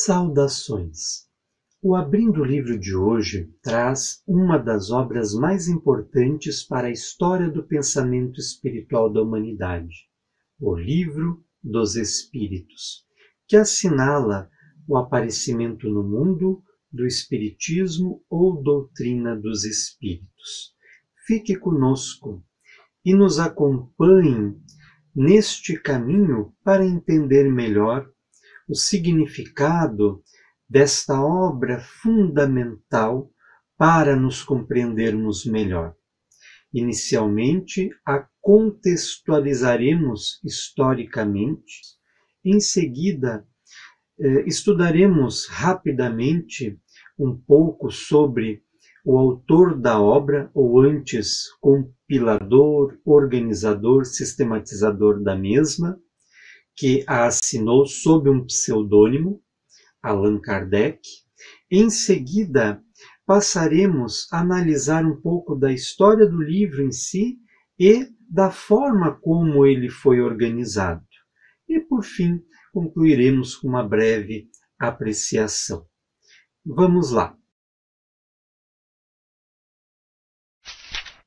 Saudações! O Abrindo o Livro de hoje traz uma das obras mais importantes para a história do pensamento espiritual da humanidade, o Livro dos Espíritos, que assinala o aparecimento no mundo do Espiritismo ou doutrina dos Espíritos. Fique conosco e nos acompanhe neste caminho para entender melhor o significado desta obra fundamental para nos compreendermos melhor. Inicialmente, a contextualizaremos historicamente, em seguida, estudaremos rapidamente um pouco sobre o autor da obra, ou antes, compilador, organizador, sistematizador da mesma, que a assinou sob um pseudônimo, Allan Kardec. Em seguida, passaremos a analisar um pouco da história do livro em si e da forma como ele foi organizado. E, por fim, concluiremos com uma breve apreciação. Vamos lá.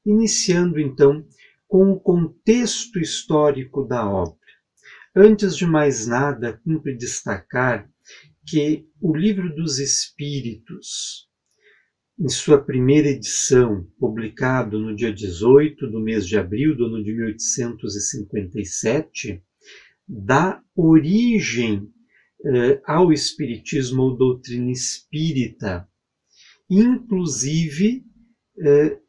Iniciando, então, com o contexto histórico da obra. Antes de mais nada, cumpre destacar que o Livro dos Espíritos, em sua primeira edição, publicado no dia 18 do mês de abril do ano de 1857, dá origem ao Espiritismo ou doutrina espírita, inclusive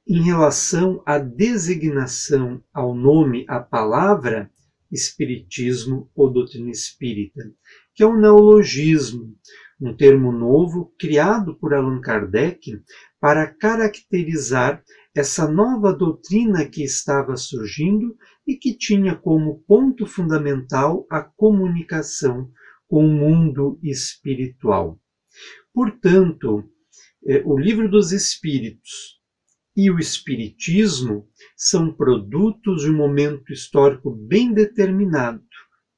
em relação à designação ao nome, à palavra Espiritismo ou doutrina espírita, que é um neologismo, um termo novo criado por Allan Kardec para caracterizar essa nova doutrina que estava surgindo e que tinha como ponto fundamental a comunicação com o mundo espiritual. Portanto, o Livro dos Espíritos e o Espiritismo são produtos de um momento histórico bem determinado,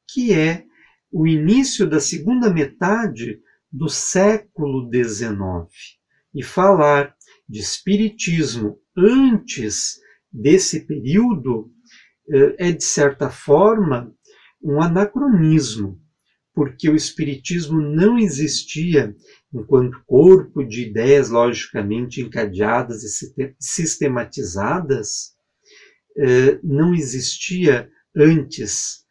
que é o início da segunda metade do século XIX. E falar de Espiritismo antes desse período é, de certa forma, um anacronismo, porque o Espiritismo não existia enquanto corpo de ideias logicamente encadeadas e sistematizadas, não existia antes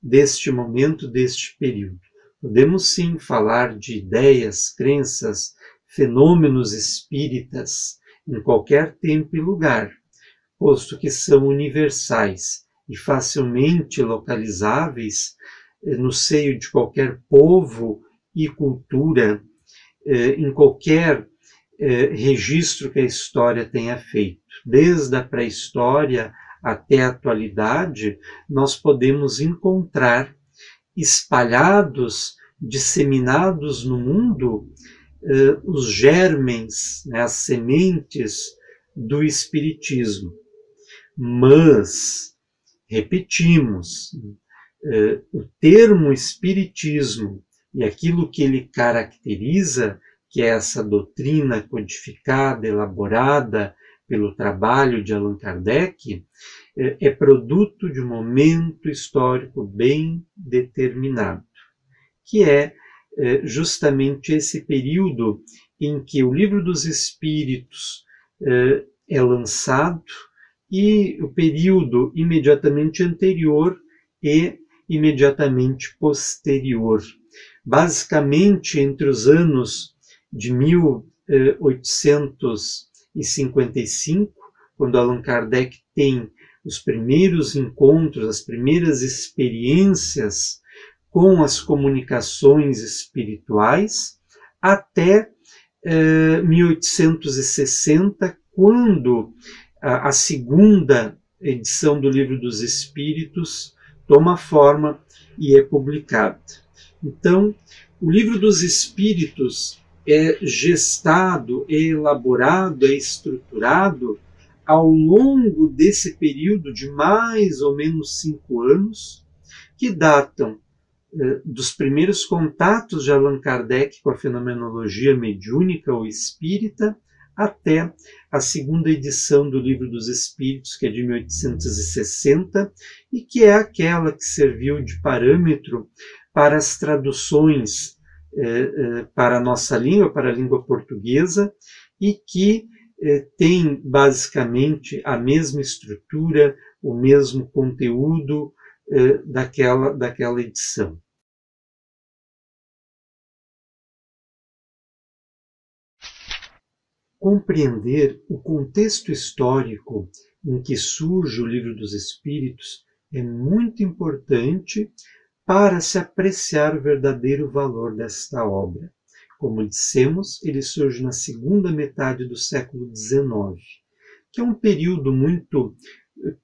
deste momento, deste período. Podemos sim falar de ideias, crenças, fenômenos espíritas em qualquer tempo e lugar, posto que são universais e facilmente localizáveis no seio de qualquer povo e cultura, em qualquer registro que a história tenha feito. Desde a pré-história até a atualidade, nós podemos encontrar espalhados, disseminados no mundo, os germens, as sementes do Espiritismo. Mas, repetimos, o termo Espiritismo e aquilo que ele caracteriza, que é essa doutrina codificada, elaborada pelo trabalho de Allan Kardec, é produto de um momento histórico bem determinado, que é justamente esse período em que o Livro dos Espíritos é lançado e o período imediatamente anterior e imediatamente posterior. Basicamente, entre os anos de 1855, quando Allan Kardec tem os primeiros encontros, as primeiras experiências com as comunicações espirituais, até 1860, quando a segunda edição do Livro dos Espíritos toma forma e é publicada. Então, o Livro dos Espíritos é gestado, é elaborado, é estruturado ao longo desse período de mais ou menos 5 anos, que datam dos primeiros contatos de Allan Kardec com a fenomenologia mediúnica ou espírita, até a segunda edição do Livro dos Espíritos, que é de 1860, e que é aquela que serviu de parâmetro para as traduções para a nossa língua, para a língua portuguesa, e que tem basicamente a mesma estrutura, o mesmo conteúdo daquela edição. Compreender o contexto histórico em que surge o Livro dos Espíritos é muito importante para se apreciar o verdadeiro valor desta obra. Como dissemos, ele surge na segunda metade do século XIX, que é um período muito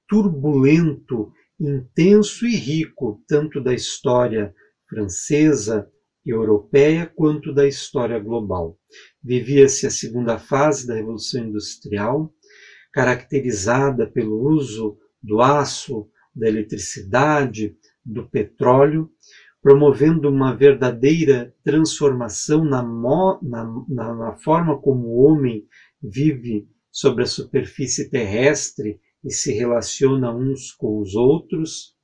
turbulento, intenso e rico, tanto da história francesa, europeia, quanto da história global. Vivia-se a segunda fase da Revolução Industrial, caracterizada pelo uso do aço, da eletricidade, do petróleo, promovendo uma verdadeira transformação na forma como o homem vive sobre a superfície terrestre e se relaciona uns com os outros.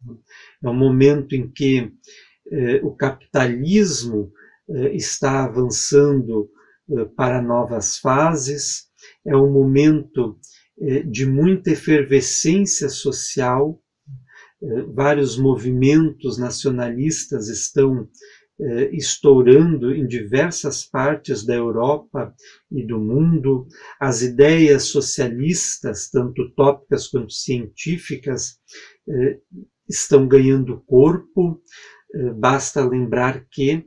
É um momento em que o capitalismo está avançando para novas fases, é um momento de muita efervescência social. Vários movimentos nacionalistas estão estourando em diversas partes da Europa e do mundo. As ideias socialistas, tanto utópicas quanto científicas, estão ganhando corpo. Basta lembrar que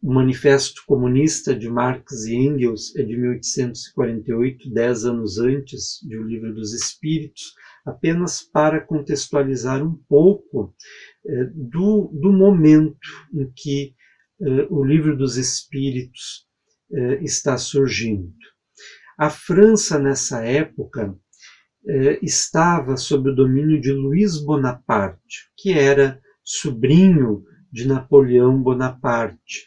o Manifesto Comunista de Marx e Engels é de 1848, 10 anos antes de O Livro dos Espíritos, apenas para contextualizar um pouco do momento em que o Livro dos Espíritos está surgindo. A França, nessa época, estava sob o domínio de Luís Bonaparte, que era sobrinho de Napoleão Bonaparte.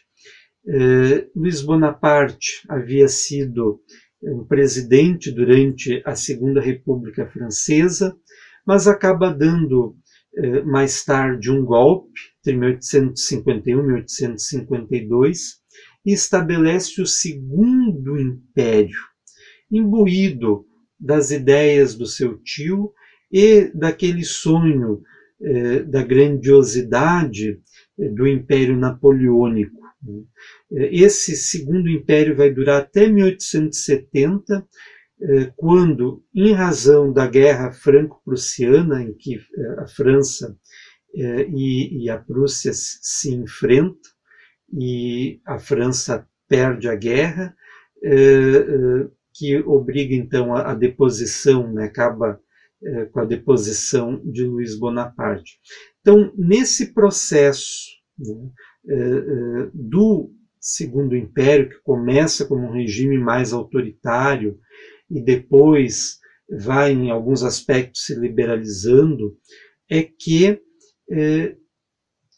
Luís Bonaparte havia sido um presidente durante a Segunda República Francesa, mas acaba dando mais tarde um golpe, entre 1851 e 1852, e estabelece o Segundo Império, imbuído das ideias do seu tio e daquele sonho da grandiosidade do Império Napoleônico. Esse Segundo Império vai durar até 1870, quando, em razão da Guerra Franco-Prussiana, em que a França e a Prússia se enfrentam, e a França perde a guerra, que obriga então a deposição, né, acaba com a deposição de Luís Bonaparte. Então, nesse processo, né, do Segundo Império, que começa como um regime mais autoritário e depois vai, em alguns aspectos, se liberalizando, é que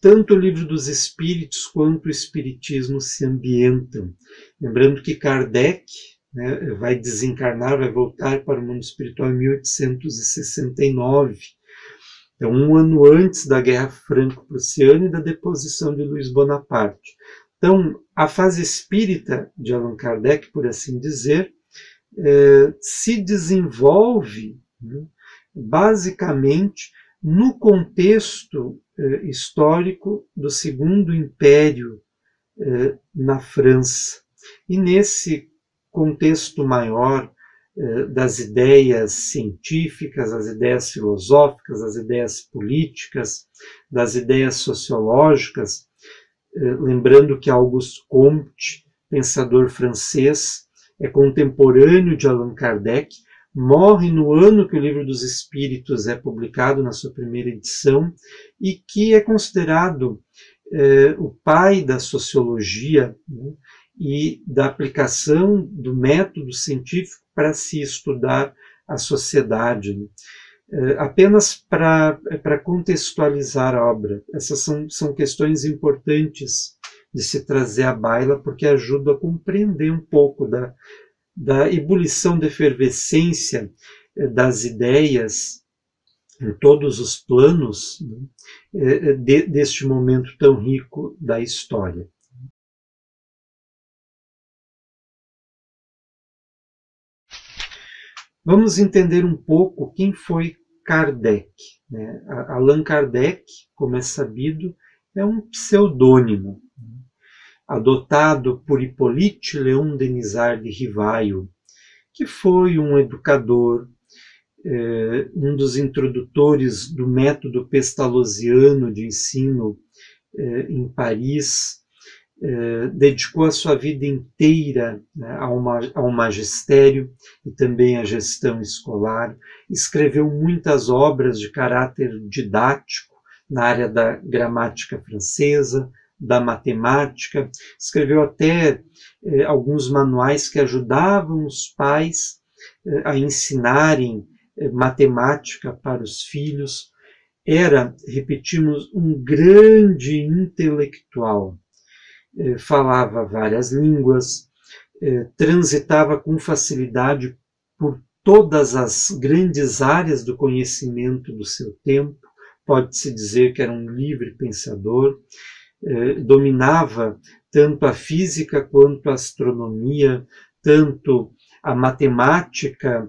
tanto o Livro dos Espíritos quanto o Espiritismo se ambientam. Lembrando que Kardec, né, vai desencarnar, vai voltar para o mundo espiritual em 1869. Então, um ano antes da Guerra Franco-Prussiana e da deposição de Luís Bonaparte. Então, a fase espírita de Allan Kardec, por assim dizer, se desenvolve, né, basicamente no contexto histórico do Segundo Império na França. E nesse contexto maior das ideias científicas, das ideias filosóficas, das ideias políticas, das ideias sociológicas, lembrando que Auguste Comte, pensador francês, é contemporâneo de Allan Kardec, morre no ano que o Livro dos Espíritos é publicado na sua primeira edição e que é considerado o pai da sociologia, né, e da aplicação do método científico para se estudar a sociedade. Apenas para contextualizar a obra. Essas são questões importantes de se trazer à baila, porque ajuda a compreender um pouco da ebulição, da efervescência das ideias em todos os planos, né, deste momento tão rico da história. Vamos entender um pouco quem foi Kardec, né? Allan Kardec, como é sabido, é um pseudônimo, adotado por Hippolyte Léon Denisard de Rivail, que foi um educador, um dos introdutores do método pestalozziano de ensino em Paris, dedicou a sua vida inteira, né, ao magistério e também à gestão escolar, escreveu muitas obras de caráter didático na área da gramática francesa, da matemática, escreveu até alguns manuais que ajudavam os pais a ensinarem matemática para os filhos. Era, repetimos, um grande intelectual. Falava várias línguas, transitava com facilidade por todas as grandes áreas do conhecimento do seu tempo, pode-se dizer que era um livre pensador, dominava tanto a física quanto a astronomia, tanto a matemática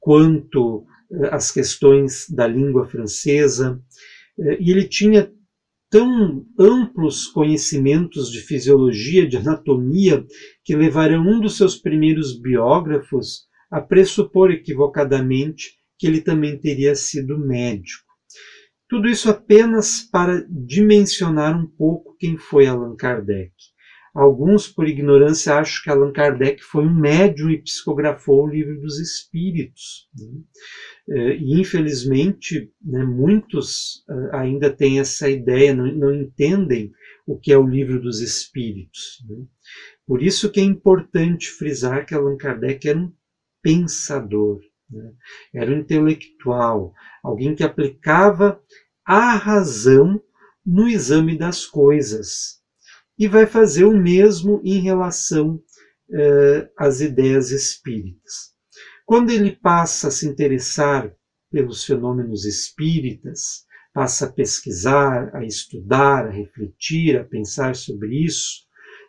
quanto as questões da língua francesa, e ele tinha tão amplos conhecimentos de fisiologia, de anatomia, que levaram um dos seus primeiros biógrafos a pressupor equivocadamente que ele também teria sido médico. Tudo isso apenas para dimensionar um pouco quem foi Allan Kardec. Alguns, por ignorância, acham que Allan Kardec foi um médium e psicografou o Livro dos Espíritos. E, infelizmente, né, muitos ainda têm essa ideia, não entendem o que é o Livro dos Espíritos. Né? Por isso que é importante frisar que Allan Kardec era um pensador, né? Era um intelectual, alguém que aplicava a razão no exame das coisas. E vai fazer o mesmo em relação às ideias espíritas. Quando ele passa a se interessar pelos fenômenos espíritas, passa a pesquisar, a estudar, a refletir, a pensar sobre isso,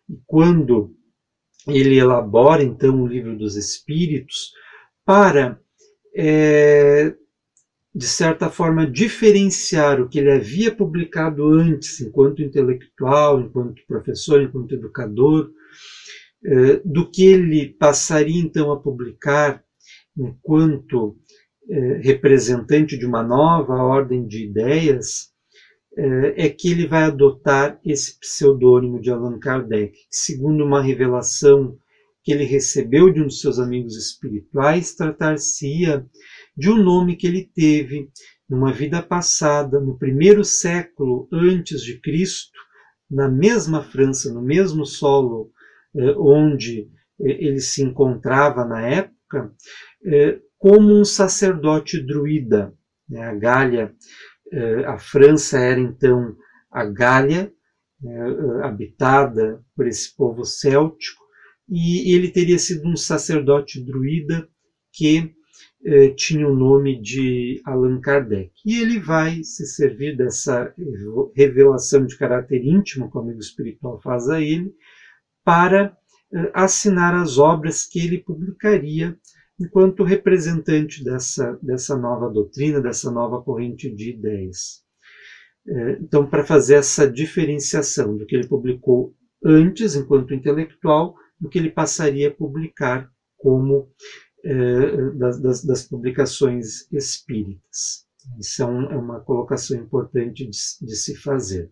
e quando ele elabora então o Livro dos Espíritos para, de certa forma, diferenciar o que ele havia publicado antes, enquanto intelectual, enquanto professor, enquanto educador, do que ele passaria então a publicar enquanto representante de uma nova ordem de ideias, é que ele vai adotar esse pseudônimo de Allan Kardec, que, segundo uma revelação que ele recebeu de um dos seus amigos espirituais, tratar-se-ia de um nome que ele teve numa vida passada, no primeiro século antes de Cristo, na mesma França, no mesmo solo onde ele se encontrava na época, como um sacerdote druida. A Gália, a França era então a Gália, habitada por esse povo céltico, e ele teria sido um sacerdote druida que tinha o nome de Allan Kardec. E ele vai se servir dessa revelação de caráter íntimo que o amigo espiritual faz a ele, para assinar as obras que ele publicaria enquanto representante dessa nova doutrina, dessa nova corrente de ideias. Então, para fazer essa diferenciação do que ele publicou antes, enquanto intelectual, do que ele passaria a publicar como das publicações espíritas. Isso é uma colocação importante de se fazer.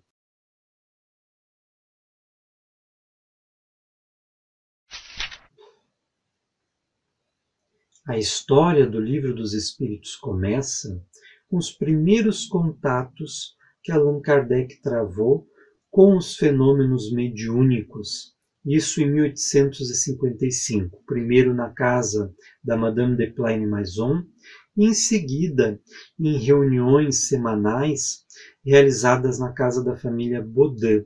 A história do Livro dos Espíritos começa com os primeiros contatos que Allan Kardec travou com os fenômenos mediúnicos, isso em 1855, primeiro na casa da Madame de Plaine-Maison e em seguida em reuniões semanais realizadas na casa da família Baudin,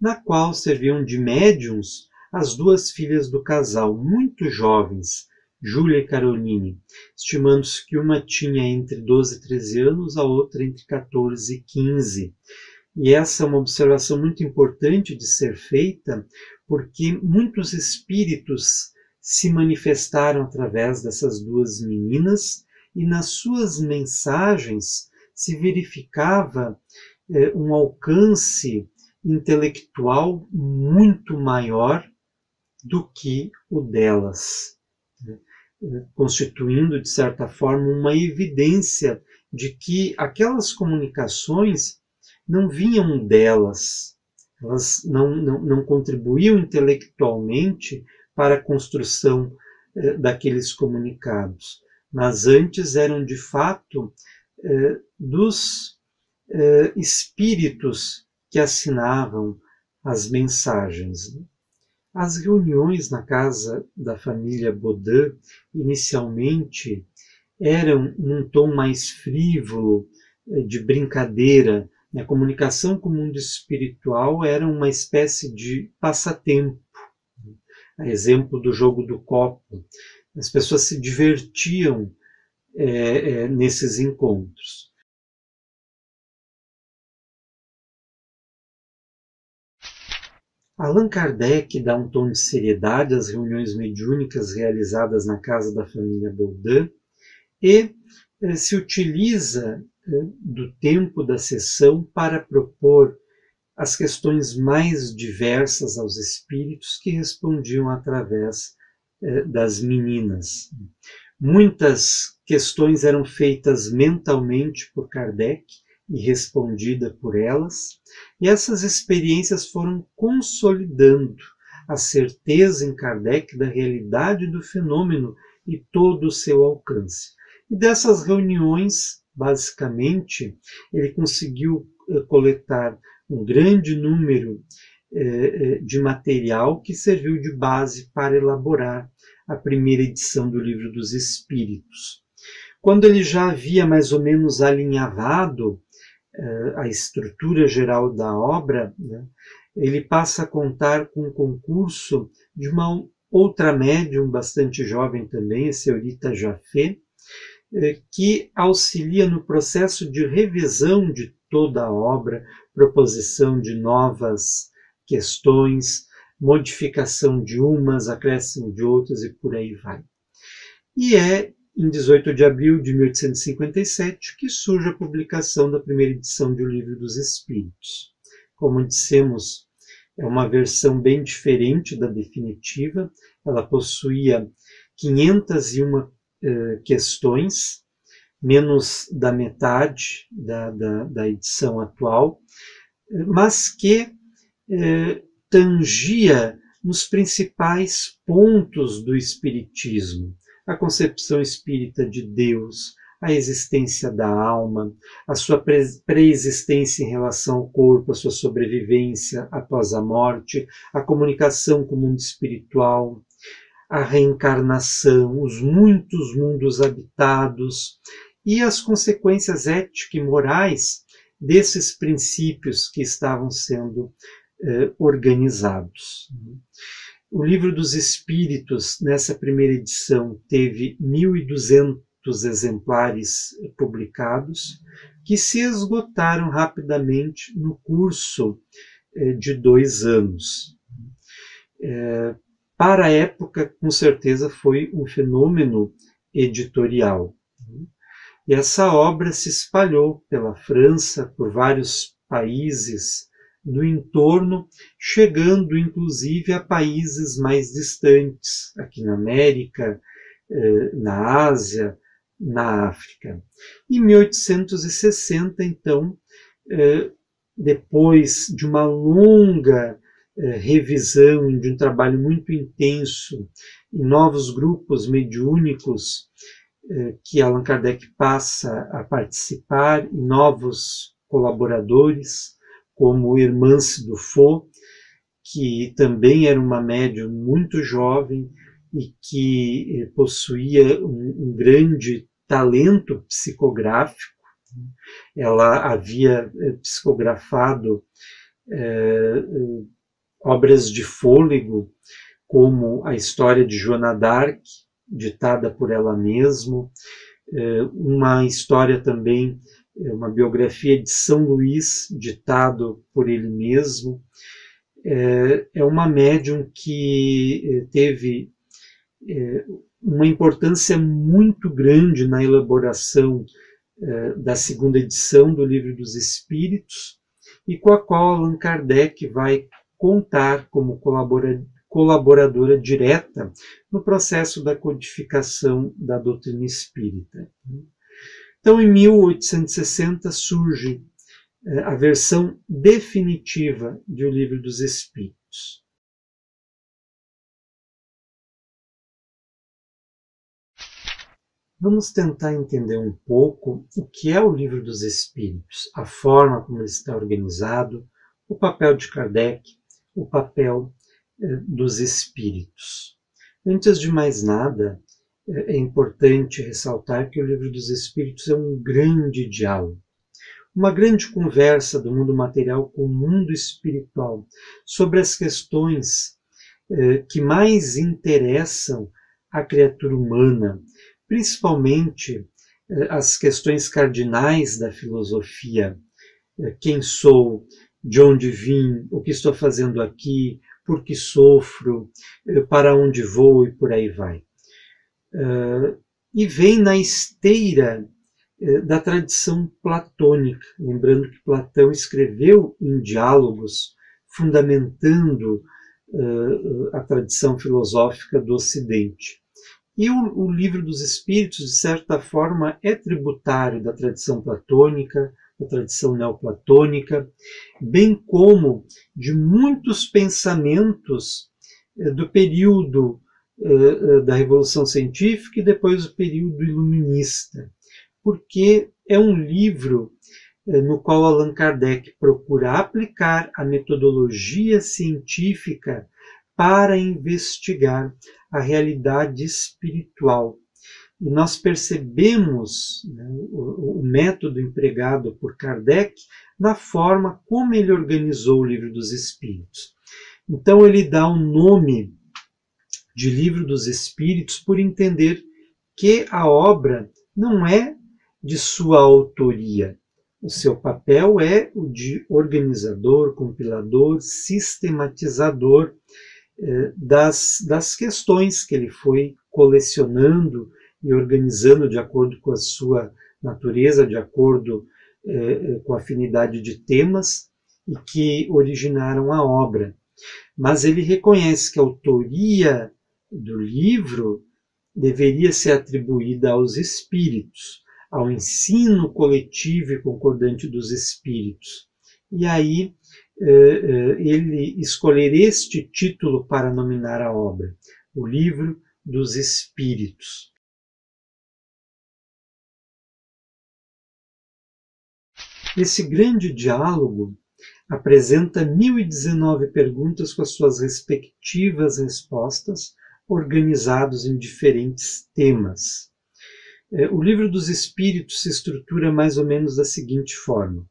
na qual serviam de médiums as duas filhas do casal, muito jovens, Júlia e Caroline, estimando-se que uma tinha entre 12 e 13 anos, a outra entre 14 e 15. E essa é uma observação muito importante de ser feita, porque muitos espíritos se manifestaram através dessas duas meninas e nas suas mensagens se verificava um alcance intelectual muito maior do que o delas, constituindo, de certa forma, uma evidência de que aquelas comunicações não vinham delas, elas não contribuíam intelectualmente para a construção daqueles comunicados, mas antes eram, de fato, dos espíritos que assinavam as mensagens. As reuniões na casa da família Baudin, inicialmente, eram num tom mais frívolo, de brincadeira. A comunicação com o mundo espiritual era uma espécie de passatempo, a exemplo do jogo do copo. As pessoas se divertiam nesses encontros. Allan Kardec dá um tom de seriedade às reuniões mediúnicas realizadas na casa da família Baudin e se utiliza do tempo da sessão para propor as questões mais diversas aos espíritos que respondiam através das meninas. Muitas questões eram feitas mentalmente por Kardec e respondida por elas, e essas experiências foram consolidando a certeza em Kardec da realidade do fenômeno e todo o seu alcance. E dessas reuniões, basicamente, ele conseguiu coletar um grande número de material que serviu de base para elaborar a primeira edição do Livro dos Espíritos. Quando ele já havia mais ou menos alinhavado a estrutura geral da obra, né, ele passa a contar com o concurso de uma outra médium bastante jovem também, a senhorita Jaffé, que auxilia no processo de revisão de toda a obra, proposição de novas questões, modificação de umas, acréscimo de outras e por aí vai. E é em 18 de abril de 1857 que surge a publicação da primeira edição de O Livro dos Espíritos. Como dissemos, é uma versão bem diferente da definitiva, ela possuía 501 questões, menos da metade da edição atual, mas que tangia nos principais pontos do Espiritismo: a concepção espírita de Deus, a existência da alma, a sua pré-existência em relação ao corpo, a sua sobrevivência após a morte, a comunicação com o mundo espiritual, a reencarnação, os muitos mundos habitados e as consequências éticas e morais desses princípios que estavam sendo organizados. O Livro dos Espíritos, nessa primeira edição, teve 1.200 exemplares publicados, que se esgotaram rapidamente no curso de 2 anos. Para a época, com certeza, foi um fenômeno editorial. E essa obra se espalhou pela França, por vários países do entorno, chegando inclusive a países mais distantes, aqui na América, na Ásia, na África. Em 1860, então, depois de uma longa revisão, de um trabalho muito intenso em novos grupos mediúnicos que Allan Kardec passa a participar, e novos colaboradores, como Hermance Dufault, que também era uma médium muito jovem e que possuía um grande talento psicográfico. Ela havia psicografado obras de fôlego, como a história de Joana d'Arc, ditada por ela mesma, uma história também, uma biografia de São Luís, ditado por ele mesmo. É uma médium que teve uma importância muito grande na elaboração da segunda edição do Livro dos Espíritos, e com a qual Allan Kardec vai contar como colaboradora direta no processo da codificação da doutrina espírita. Então, em 1860, surge a versão definitiva de O Livro dos Espíritos. Vamos tentar entender um pouco o que é o Livro dos Espíritos, a forma como ele está organizado, o papel de Kardec, o papel dos espíritos. Antes de mais nada, é importante ressaltar que o Livro dos Espíritos é um grande diálogo, uma grande conversa do mundo material com o mundo espiritual sobre as questões que mais interessam a criatura humana, principalmente as questões cardinais da filosofia. Quem sou? De onde vim? O que estou fazendo aqui? Por que sofro? Para onde vou? E por aí vai. E vem na esteira da tradição platônica. Lembrando que Platão escreveu em Diálogos, fundamentando a tradição filosófica do Ocidente. E o Livro dos Espíritos, de certa forma, é tributário da tradição platônica, da tradição neoplatônica, bem como de muitos pensamentos do período da Revolução Científica e depois do período iluminista, porque é um livro no qual Allan Kardec procura aplicar a metodologia científica para investigar a realidade espiritual. E nós percebemos, né, o método empregado por Kardec na forma como ele organizou o Livro dos Espíritos. Então ele dá um nome de Livro dos Espíritos por entender que a obra não é de sua autoria. O seu papel é o de organizador, compilador, sistematizador das questões que ele foi colecionando e organizando de acordo com a sua natureza, de acordo com a afinidade de temas e que originaram a obra. Mas ele reconhece que a autoria do livro deveria ser atribuída aos espíritos, ao ensino coletivo e concordante dos espíritos. E aí ele escolher este título para nominar a obra, o Livro dos Espíritos. Esse grande diálogo apresenta 1019 perguntas com as suas respectivas respostas, organizados em diferentes temas. O Livro dos Espíritos se estrutura mais ou menos da seguinte forma.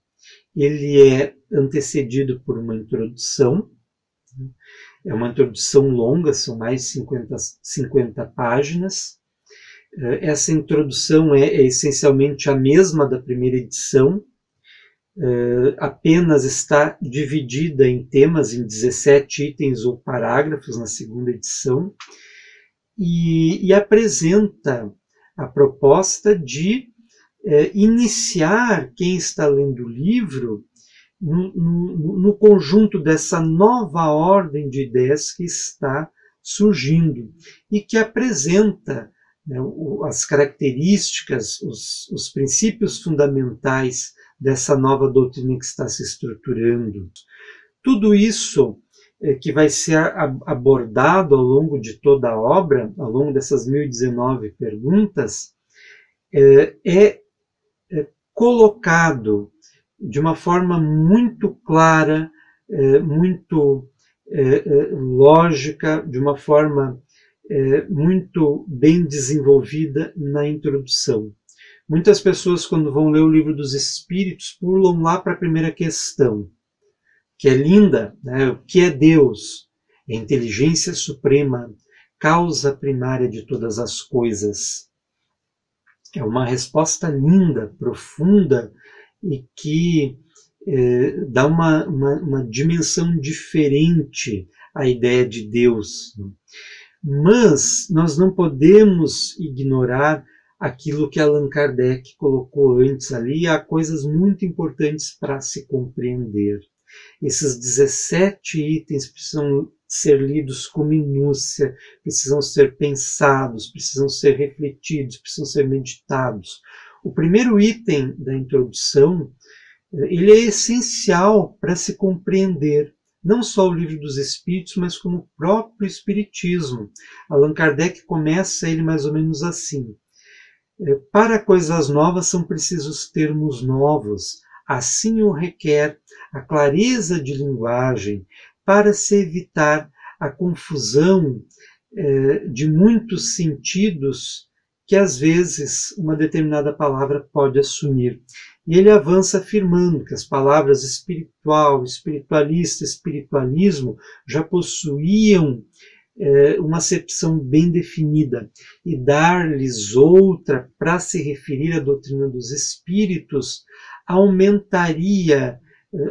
Ele é antecedido por uma introdução, é uma introdução longa, são mais de 50 páginas. Essa introdução é essencialmente a mesma da primeira edição, apenas está dividida em temas, em 17 itens ou parágrafos na segunda edição, e apresenta a proposta de iniciar quem está lendo o livro no conjunto dessa nova ordem de ideias que está surgindo e que apresenta, né, as características, os princípios fundamentais dessa nova doutrina que está se estruturando. Tudo isso que vai ser abordado ao longo de toda a obra, ao longo dessas 1019 perguntas, é colocado de uma forma muito clara, muito lógica, de uma forma muito bem desenvolvida na introdução. Muitas pessoas, quando vão ler o Livro dos Espíritos, pulam lá para a primeira questão, que é linda, né? O que é Deus? É a inteligência suprema, causa primária de todas as coisas. É uma resposta linda, profunda e que dá uma dimensão diferente à ideia de Deus. Mas nós não podemos ignorar aquilo que Allan Kardec colocou antes ali. Há coisas muito importantes para se compreender. Esses 17 itens precisam ser lidos com minúcia, precisam ser pensados, precisam ser refletidos, precisam ser meditados. O primeiro item da introdução, ele é essencial para se compreender não só o Livro dos Espíritos, mas como o próprio Espiritismo. Allan Kardec começa ele mais ou menos assim: para coisas novas são precisos termos novos, assim o requer a clareza de linguagem, para se evitar a confusão de muitos sentidos que às vezes uma determinada palavra pode assumir. E ele avança afirmando que as palavras espiritual, espiritualista, espiritualismo já possuíam uma acepção bem definida, e dar-lhes outra para se referir à doutrina dos espíritos aumentaria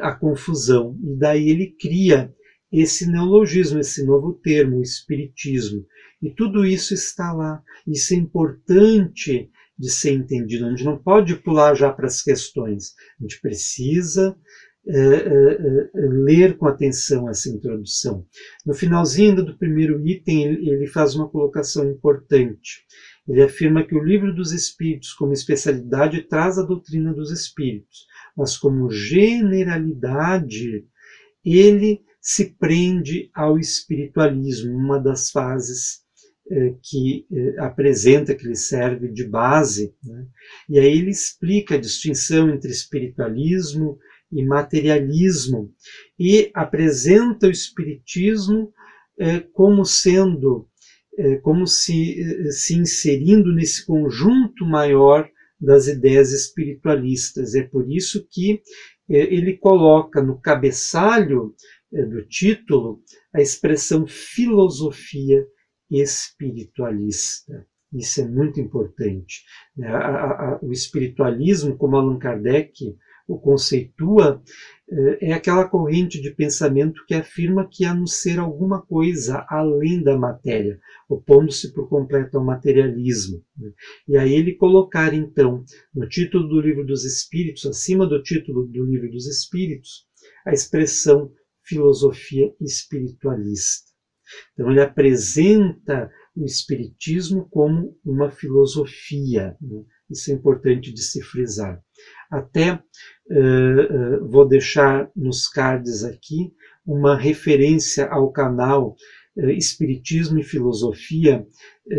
a confusão. E daí ele cria esse neologismo, esse novo termo, o espiritismo. E tudo isso está lá. Isso é importante de ser entendido. A gente não pode pular já para as questões. A gente precisa ler com atenção essa introdução. No finalzinho do primeiro item, ele faz uma colocação importante. Ele afirma que o Livro dos Espíritos, como especialidade, traz a doutrina dos espíritos, mas como generalidade, ele se prende ao espiritualismo, uma das fases que apresenta, que lhe serve de base, né? E aí ele explica a distinção entre espiritualismo e materialismo, e apresenta o espiritismo como sendo, como se inserindo nesse conjunto maior das ideias espiritualistas. É por isso que ele coloca no cabeçalho do título a expressão filosofia espiritualista. Isso é muito importante. O espiritualismo, como Allan Kardec o conceitua, é aquela corrente de pensamento que afirma que há no ser alguma coisa além da matéria, opondo-se por completo ao materialismo. E aí ele colocar, então, no título do Livro dos Espíritos, acima do título do Livro dos Espíritos, a expressão filosofia espiritualista. Então ele apresenta o espiritismo como uma filosofia, né? Isso é importante de se frisar. Até vou deixar nos cards aqui uma referência ao canal Espiritismo e Filosofia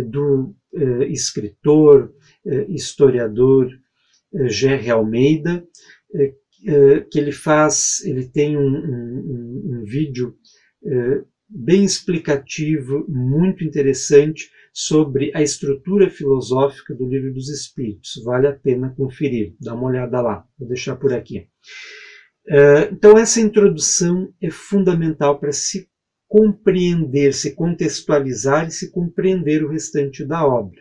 do escritor, historiador G.R. Almeida, que ele tem um vídeo bem explicativo, muito interessante, sobre a estrutura filosófica do Livro dos Espíritos. Vale a pena conferir, dá uma olhada lá, vou deixar por aqui. Então essa introdução é fundamental para se compreender, se contextualizar e se compreender o restante da obra.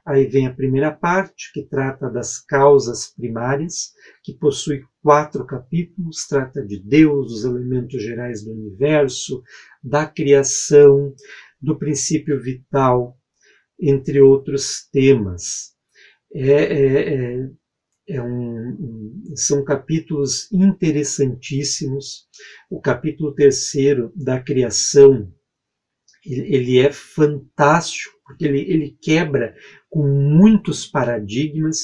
Aí vem a primeira parte, que trata das causas primárias, que possui 4 capítulos, trata de Deus, dos elementos gerais do universo, da criação, do princípio vital, entre outros temas. São capítulos interessantíssimos. O capítulo 3º da criação, ele é fantástico, porque ele quebra com muitos paradigmas,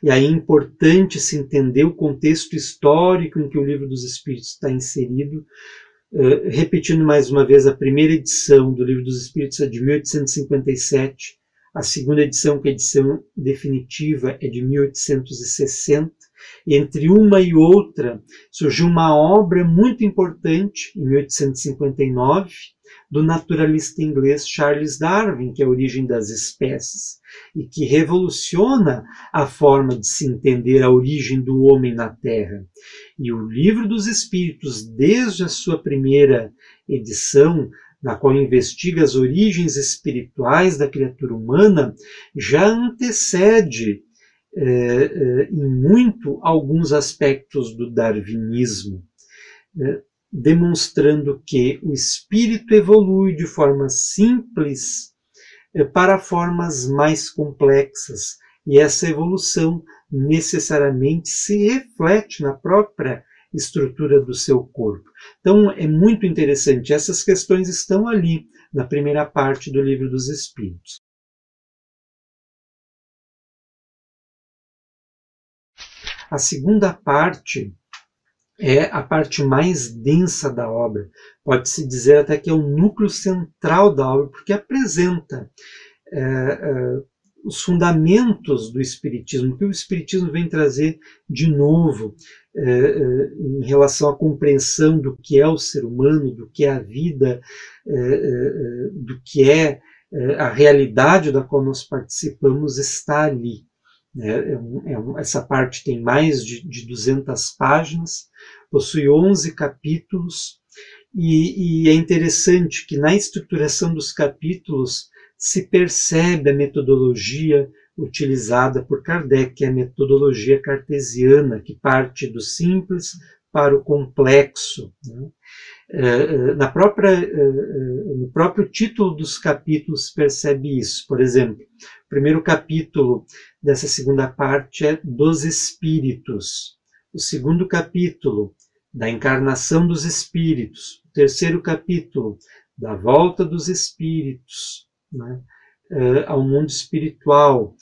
e aí é importante se entender o contexto histórico em que o Livro dos Espíritos está inserido. Repetindo mais uma vez, a primeira edição do Livro dos Espíritos é de 1857, a segunda edição, que é a edição definitiva, é de 1860, Entre uma e outra, surgiu uma obra muito importante, em 1859, do naturalista inglês Charles Darwin, que é a origem das espécies, e que revoluciona a forma de se entender a origem do homem na Terra. E o Livro dos Espíritos, desde a sua primeira edição, na qual investiga as origens espirituais da criatura humana, já antecede em muito alguns aspectos do darwinismo, demonstrando que o espírito evolui de forma simples para formas mais complexas, e essa evolução necessariamente se reflete na própria estrutura do seu corpo. Então é muito interessante, essas questões estão ali na primeira parte do Livro dos Espíritos. A segunda parte é a parte mais densa da obra. Pode-se dizer até que é o núcleo central da obra, porque apresenta os fundamentos do Espiritismo, que o Espiritismo vem trazer de novo em relação à compreensão do que é o ser humano, do que é a vida, do que é a realidade da qual nós participamos, está ali. Essa parte tem mais de 200 páginas, possui 11 capítulos, e é interessante que na estruturação dos capítulos se percebe a metodologia utilizada por Kardec, que é a metodologia cartesiana, que parte do simples para o complexo. No próprio título dos capítulos se percebe isso. Por exemplo, o primeiro capítulo dessa segunda parte é dos espíritos. O segundo capítulo, da encarnação dos espíritos. O terceiro capítulo, da volta dos espíritos, né, ao mundo espiritual.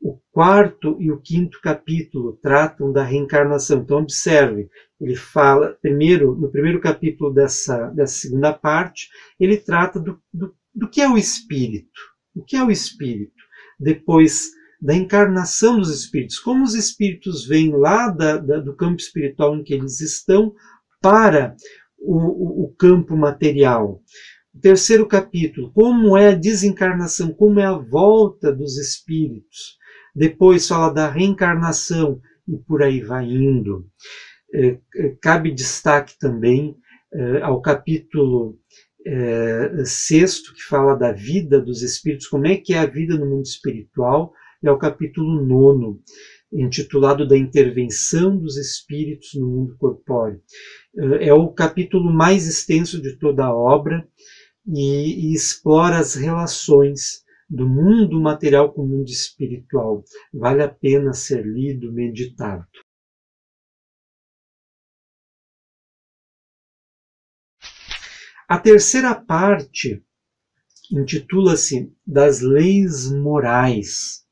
O quarto e o quinto capítulo tratam da reencarnação. Então observe, ele fala, no primeiro capítulo dessa segunda parte, ele trata do que é o espírito. O que é o espírito? Depois da encarnação dos espíritos, como os espíritos vêm lá do campo espiritual em que eles estão para o campo material. O terceiro capítulo, como é a desencarnação, como é a volta dos espíritos. Depois fala da reencarnação e por aí vai indo. Cabe destaque também ao capítulo sexto, que fala da vida dos espíritos, como é que é a vida no mundo espiritual, e ao capítulo 9, intitulado da intervenção dos espíritos no mundo corpóreo. É o capítulo mais extenso de toda a obra e explora as relações do mundo material com o mundo espiritual. Vale a pena ser lido, meditado. A terceira parte intitula-se Das Leis Morais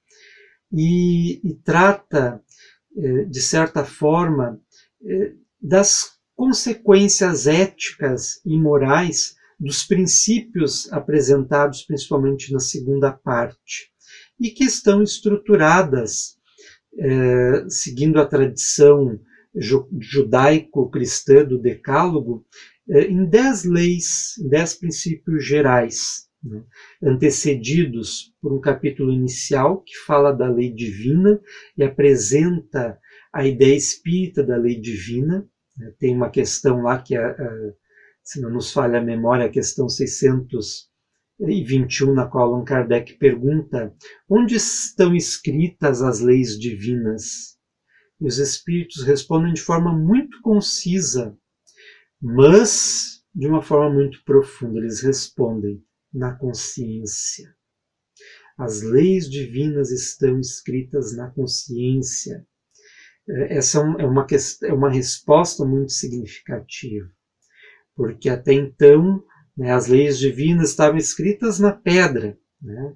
e trata, de certa forma, das consequências éticas e morais dos princípios apresentados principalmente na segunda parte, e que estão estruturadas, seguindo a tradição judaico-cristã do Decálogo, em 10 leis, 10 princípios gerais, né, antecedidos por um capítulo inicial que fala da lei divina e apresenta a ideia espírita da lei divina. Tem uma questão lá que, se não nos falha a memória, a questão 621, na qual Allan Kardec pergunta: onde estão escritas as leis divinas? E os espíritos respondem de forma muito concisa, mas de uma forma muito profunda. Eles respondem: na consciência. As leis divinas estão escritas na consciência. Essa é uma resposta muito significativa, porque até então, né, as leis divinas estavam escritas na pedra, né,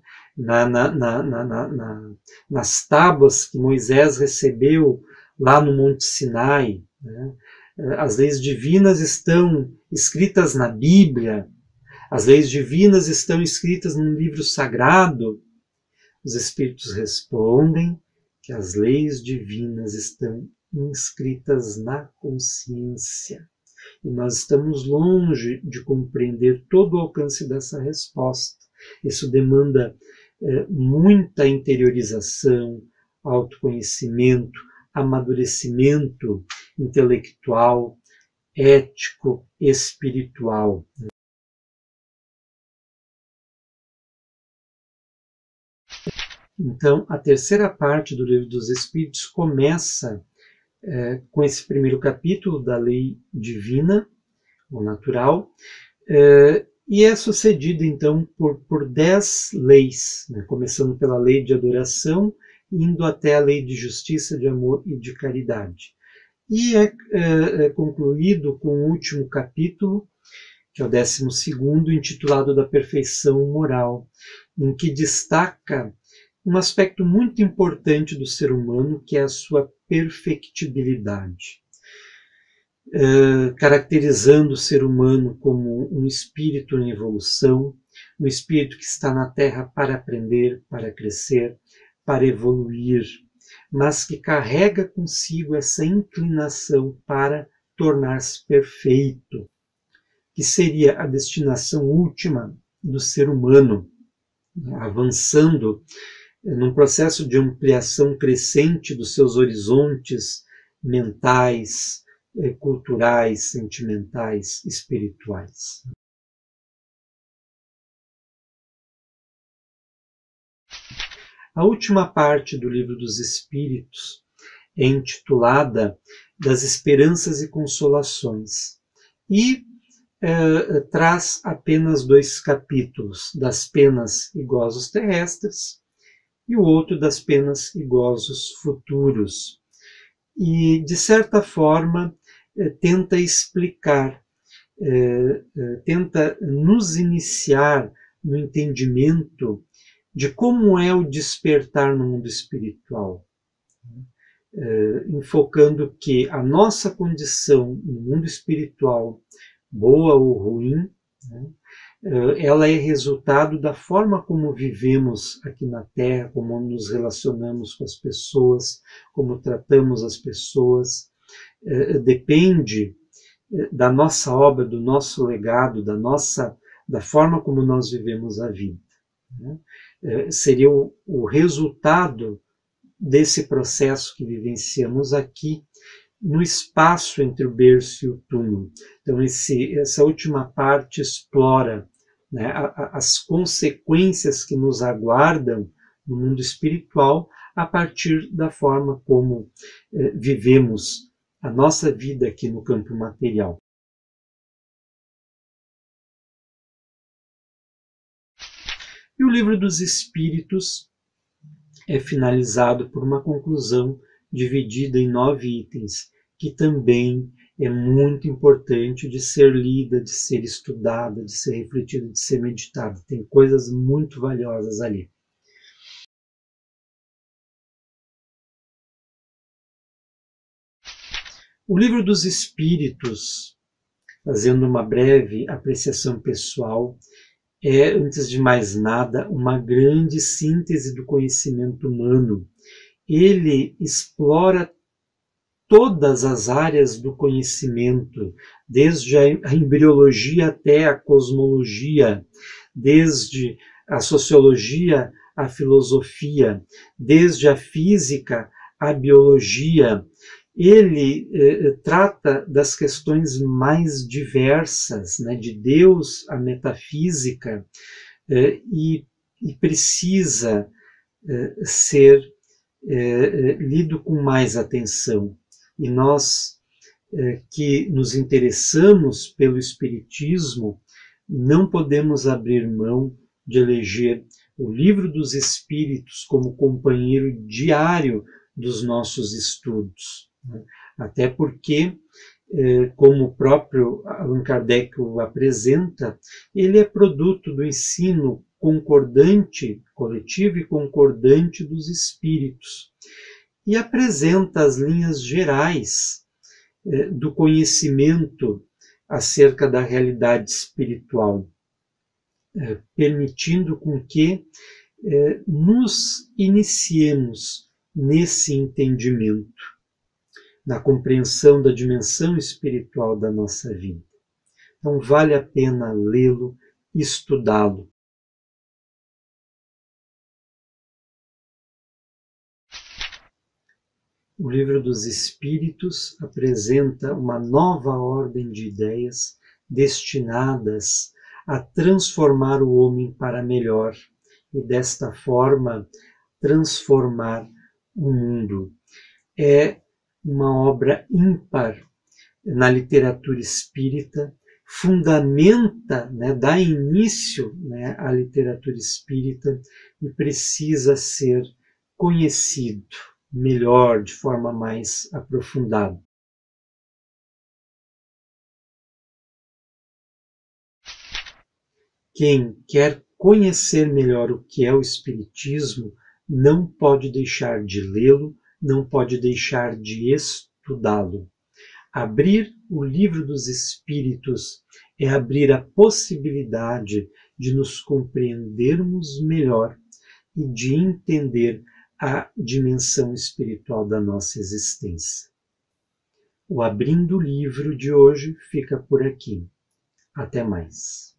nas tábuas que Moisés recebeu lá no Monte Sinai, né. As leis divinas estão escritas na Bíblia, as leis divinas estão escritas num livro sagrado. Os espíritos respondem que as leis divinas estão inscritas na consciência. E nós estamos longe de compreender todo o alcance dessa resposta. Isso demanda muita interiorização, autoconhecimento, amadurecimento intelectual, ético, espiritual. Então, a terceira parte do Livro dos Espíritos começa com esse primeiro capítulo da lei divina, ou natural, e é sucedida, então, por 10 leis, né, começando pela lei de adoração, indo até a lei de justiça, de amor e de caridade. E é concluído com o último capítulo, que é o 12º, intitulado da perfeição moral, em que destaca um aspecto muito importante do ser humano, que é a sua perfectibilidade, caracterizando o ser humano como um espírito em evolução, um espírito que está na Terra para aprender, para crescer, para evoluir, mas que carrega consigo essa inclinação para tornar-se perfeito, que seria a destinação última do ser humano, avançando num processo de ampliação crescente dos seus horizontes mentais, culturais, sentimentais, espirituais. A última parte do Livro dos Espíritos é intitulada Das Esperanças e Consolações e traz apenas 2 capítulos, das penas e gozos terrestres e o outro das penas e gozos futuros. E, de certa forma, tenta explicar, tenta nos iniciar no entendimento de como é o despertar no mundo espiritual, enfocando que a nossa condição no mundo espiritual, boa ou ruim, ela é resultado da forma como vivemos aqui na Terra, como nos relacionamos com as pessoas, como tratamos as pessoas, depende da nossa obra, do nosso legado, da forma como nós vivemos a vida. Seria o resultado desse processo que vivenciamos aqui no espaço entre o berço e o túmulo. Então essa última parte explora, né, as consequências que nos aguardam no mundo espiritual a partir da forma como vivemos a nossa vida aqui no campo material. E o Livro dos Espíritos é finalizado por uma conclusão dividida em 9 itens, que também é muito importante de ser lida, de ser estudada, de ser refletida, de ser meditada. Tem coisas muito valiosas ali. O Livro dos Espíritos, fazendo uma breve apreciação pessoal, é, antes de mais nada, uma grande síntese do conhecimento humano. Ele explora todas as áreas do conhecimento, desde a embriologia até a cosmologia, desde a sociologia à filosofia, desde a física à biologia. Ele trata das questões mais diversas, né, de Deus à metafísica, e precisa ser lido com mais atenção. E nós que nos interessamos pelo Espiritismo, não podemos abrir mão de eleger o Livro dos Espíritos como companheiro diário dos nossos estudos. Até porque, como o próprio Allan Kardec o apresenta, ele é produto do ensino concordante, coletivo e concordante dos espíritos, e apresenta as linhas gerais do conhecimento acerca da realidade espiritual, permitindo com que nos iniciemos nesse entendimento, na compreensão da dimensão espiritual da nossa vida. Então vale a pena lê-lo, estudá-lo. O Livro dos Espíritos apresenta uma nova ordem de ideias destinadas a transformar o homem para melhor e, desta forma, transformar o mundo. É uma obra ímpar na literatura espírita, fundamenta, dá início à literatura espírita e precisa ser conhecido melhor, de forma mais aprofundada. Quem quer conhecer melhor o que é o Espiritismo não pode deixar de lê-lo, não pode deixar de estudá-lo. Abrir o Livro dos Espíritos é abrir a possibilidade de nos compreendermos melhor e de entender a dimensão espiritual da nossa existência. O Abrindo o Livro de hoje fica por aqui. Até mais.